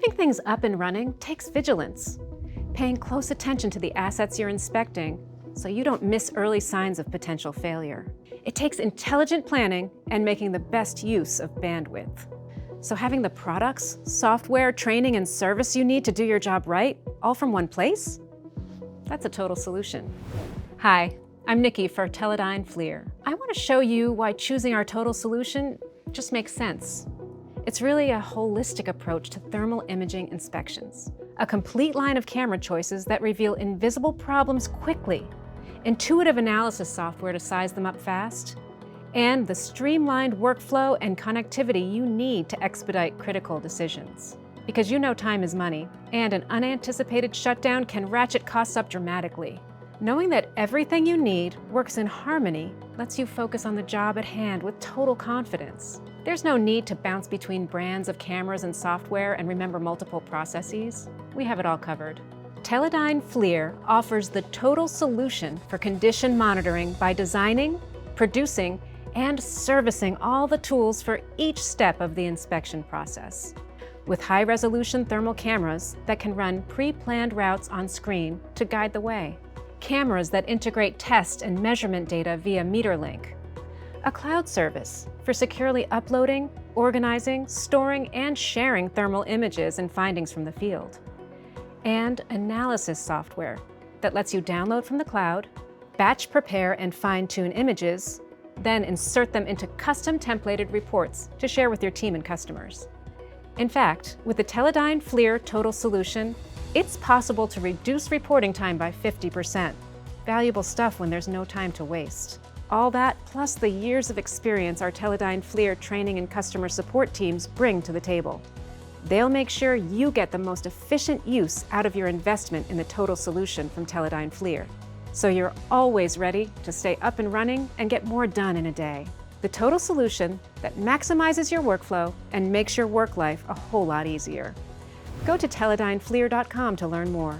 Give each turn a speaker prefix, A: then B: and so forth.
A: Keeping things up and running takes vigilance, paying close attention to the assets you're inspecting so you don't miss early signs of potential failure. It takes intelligent planning and making the best use of bandwidth. So having the products, software, training, and service you need to do your job right, all from one place? That's a total solution. Hi, I'm Nikki for Teledyne FLIR. I want to show you why choosing our total solution just makes sense. It's really a holistic approach to thermal imaging inspections. A complete line of camera choices that reveal invisible problems quickly, intuitive analysis software to size them up fast, and the streamlined workflow and connectivity you need to expedite critical decisions. Because you know time is money, and an unanticipated shutdown can ratchet costs up dramatically. Knowing that everything you need works in harmony lets you focus on the job at hand with total confidence. There's no need to bounce between brands of cameras and software and remember multiple processes. We have it all covered. Teledyne FLIR offers the total solution for condition monitoring by designing, producing, and servicing all the tools for each step of the inspection process. With high-resolution thermal cameras that can run pre-planned routes on screen to guide the way. Cameras that integrate test and measurement data via MeterLink. A cloud service for securely uploading, organizing, storing, and sharing thermal images and findings from the field. And analysis software that lets you download from the cloud, batch prepare and fine-tune images, then insert them into custom templated reports to share with your team and customers. In fact, with the Teledyne FLIR Total Solution, it's possible to reduce reporting time by 50%. Valuable stuff when there's no time to waste. All that plus the years of experience our Teledyne FLIR training and customer support teams bring to the table. They'll make sure you get the most efficient use out of your investment in the total solution from Teledyne FLIR. So you're always ready to stay up and running and get more done in a day. The total solution that maximizes your workflow and makes your work life a whole lot easier. Go to TeledyneFLIR.com to learn more.